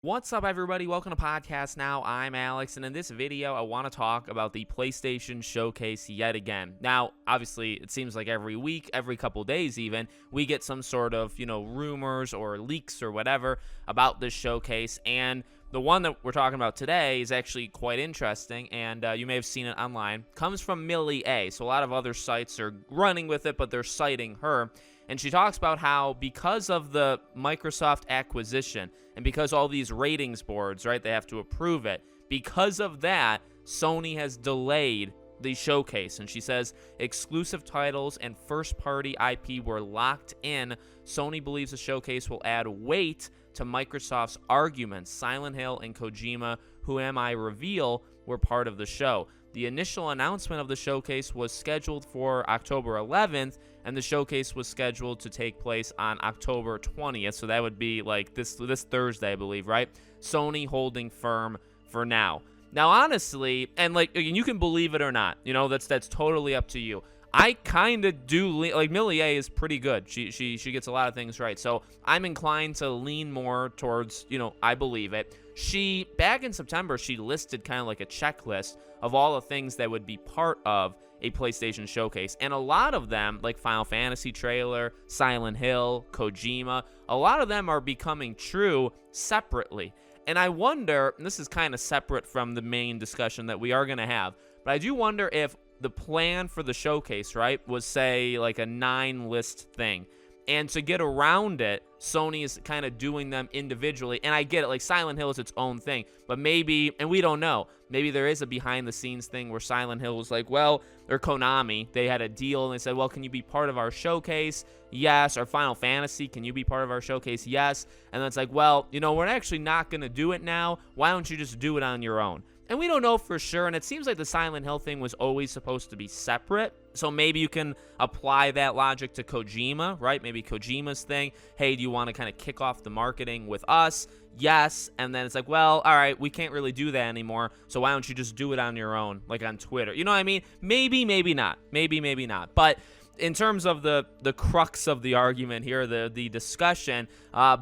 What's up, everybody? Welcome to Podcast Now. I'm Alex, and in this video, I want to talk about the PlayStation Showcase yet again. Now, obviously, it seems like every week, every couple days even, we get some sort of, rumors or leaks or whatever about this showcase, and the one that we're talking about today is actually quite interesting, and you may have seen it online. Comes from Millie A, so a lot of other sites are running with it, but they're citing her. And she talks about how because of the Microsoft acquisition and because all these ratings boards, right, they have to approve it, because of that, Sony has delayed the showcase. And she says exclusive titles and first-party IP were locked in. Sony believes the showcase will add weight to Microsoft's arguments. Silent Hill and Kojima, Who Am I reveal, were part of the show. The initial announcement of the showcase was scheduled for October 11th, and the showcase was scheduled to take place on October 20th, so that would be like this Thursday, I believe, right? Sony holding firm for now. Now, honestly, and you can believe it or not, that's totally up to you. I kind of do like Millie A is pretty good. She gets a lot of things right. So I'm inclined to lean more towards, I believe it. Back in September, she listed kind of like a checklist of all the things that would be part of a PlayStation showcase. And a lot of them, like Final Fantasy trailer, Silent Hill, Kojima, a lot of them are becoming true separately. And I wonder, and this is kind of separate from the main discussion that we are going to have, but I do wonder if the plan for the showcase, right, was say like a 9-list thing. And to get around it, Sony is kind of doing them individually. And I get it, like Silent Hill is its own thing. But maybe, and we don't know, maybe there is a behind-the-scenes thing where Silent Hill was like, well, or Konami, they had a deal and they said, well, can you be part of our showcase? Yes. Or Final Fantasy, can you be part of our showcase? Yes. And then it's like, well, we're actually not going to do it now. Why don't you just do it on your own? And we don't know for sure, and it seems like the Silent Hill thing was always supposed to be separate. So maybe you can apply that logic to Kojima, right? Maybe Kojima's thing. Hey, do you want to kind of kick off the marketing with us? Yes. And then it's like, well, all right, we can't really do that anymore. So why don't you just do it on your own, like on Twitter? You know what I mean? Maybe, maybe not. Maybe, maybe not. But in terms of the crux of the argument here, the discussion,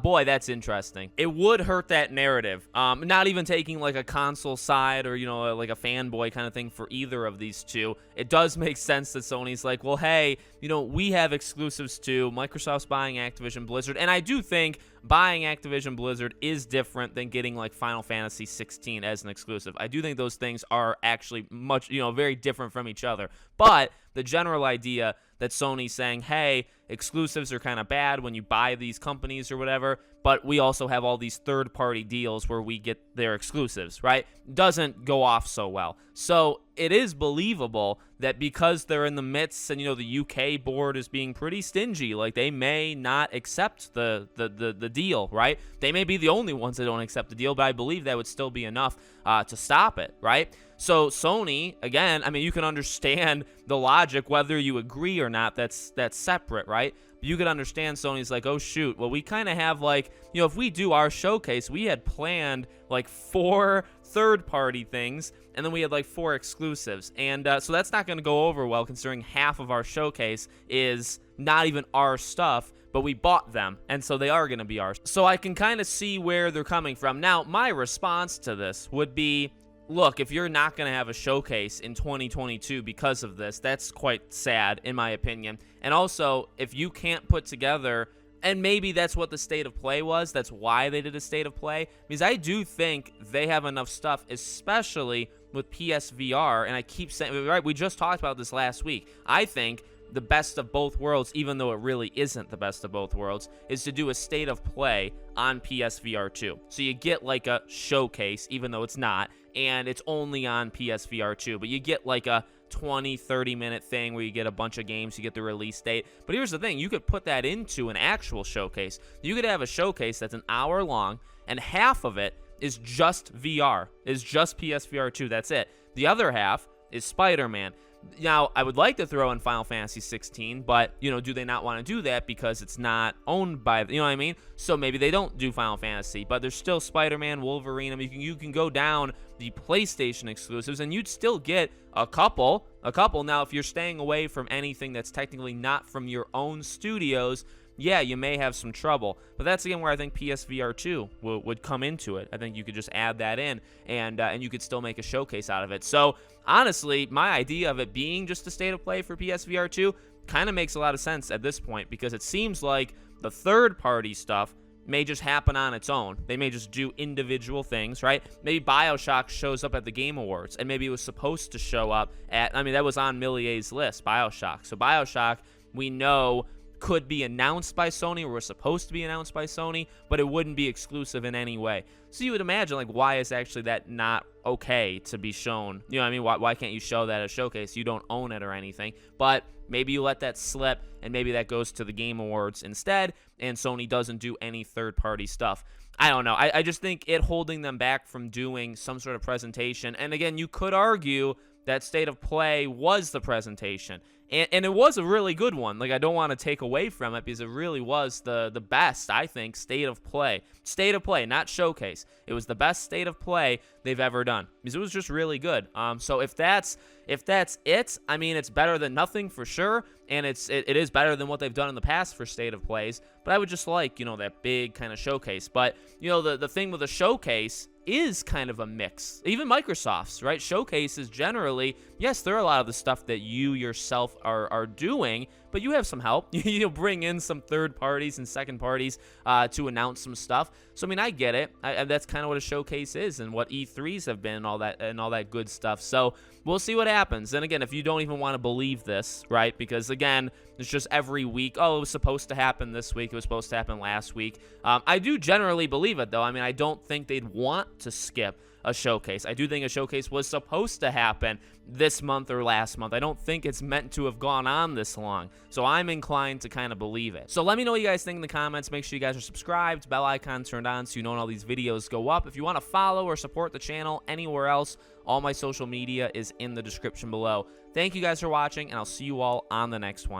boy, that's interesting. It would hurt that narrative. Not even taking like a console side or, like a fanboy kind of thing for either of these two. It does make sense that Sony's like, well, hey, we have exclusives too. Microsoft's buying Activision Blizzard. And I do think buying Activision Blizzard is different than getting like Final Fantasy 16 as an exclusive. I do think those things are actually much, very different from each other. But the general idea that Sony's saying, hey, exclusives are kind of bad when you buy these companies or whatever, but we also have all these third-party deals where we get their exclusives, right? Doesn't go off so well. So it is believable that because they're in the midst and, the UK board is being pretty stingy, like they may not accept the deal, right? They may be the only ones that don't accept the deal, but I believe that would still be enough to stop it, right? So Sony, again, I mean, you can understand the logic, whether you agree or not, that's separate, right? But you could understand Sony's like, oh, shoot, well, we kind of have like, if we do our showcase, we had planned like 4 third-party things, and then we had like 4 exclusives. And so that's not going to go over well, considering half of our showcase is not even our stuff, but we bought them, and so they are going to be ours. So I can kind of see where they're coming from. Now, my response to this would be, look, if you're not going to have a showcase in 2022 because of this, that's quite sad, in my opinion. And also, if you can't put together, and maybe that's what the state of play was, that's why they did a state of play, because I do think they have enough stuff, especially with PSVR, and I keep saying, right, we just talked about this last week. I think the best of both worlds, even though it really isn't the best of both worlds, is to do a state of play on PSVR 2. So you get like a showcase, even though it's not, and it's only on PSVR 2, but you get like a 20-30 minute thing where you get a bunch of games, you get the release date. But here's the thing, you could put that into an actual showcase. You could have a showcase that's an hour long, and half of it is just VR, is just PSVR 2, that's it. The other half is Spider-Man. Now, I would like to throw in Final Fantasy 16, but, do they not want to do that because it's not owned by, you know what I mean? So maybe they don't do Final Fantasy, but there's still Spider-Man, Wolverine. I mean, you can go down the PlayStation exclusives, and you'd still get a couple. Now, if you're staying away from anything that's technically not from your own studios, yeah, you may have some trouble. But that's again where I think PSVR 2 would come into it. I think you could just add that in, and you could still make a showcase out of it. So honestly, my idea of it being just a state of play for PSVR 2 kind of makes a lot of sense at this point, because it seems like the third-party stuff may just happen on its own. They may just do individual things, right? Maybe BioShock shows up at the Game Awards, and maybe it was supposed to show up at, I mean, that was on Millier's list, BioShock. So BioShock, we know, could be announced by Sony, or was supposed to be announced by Sony, but it wouldn't be exclusive in any way. So you would imagine, like, why is actually that not okay to be shown? You know what I mean? Why can't you show that at a showcase? You don't own it or anything. But maybe you let that slip, and maybe that goes to the Game Awards instead, and Sony doesn't do any third-party stuff. I don't know. I just think it holding them back from doing some sort of presentation. And again, you could argue that State of Play was the presentation. And it was a really good one. Like, I don't want to take away from it, because it really was the best, I think, State of Play. State of Play, not showcase. It was the best State of Play they've ever done, because it was just really good. So if that's it, I mean, it's better than nothing for sure, and it is better than what they've done in the past for State of Plays. But I would just like, that big kind of showcase. But, the thing with a showcase is kind of a mix. Even Microsoft's, right? Showcases generally, yes, there are a lot of the stuff that you yourself are doing, but you have some help. You'll bring in some third parties and second parties to announce some stuff. So, I mean, I get it. That's kind of what a showcase is, and what E3s have been, and all that good stuff. So we'll see what happens. And again, if you don't even want to believe this, right? Because again, it's just every week, oh, it was supposed to happen this week, it was supposed to happen last week. I do generally believe it, though. I mean, I don't think they'd want to skip a showcase. I do think a showcase was supposed to happen this month or last month. I don't think it's meant to have gone on this long. So I'm inclined to kind of believe it. So let me know what you guys think in the comments. Make sure you guys are subscribed, bell icon turned on, so you know when all these videos go up. If you want to follow or support the channel anywhere else, all my social media is in the description below. Thank you guys for watching, and I'll see you all on the next one.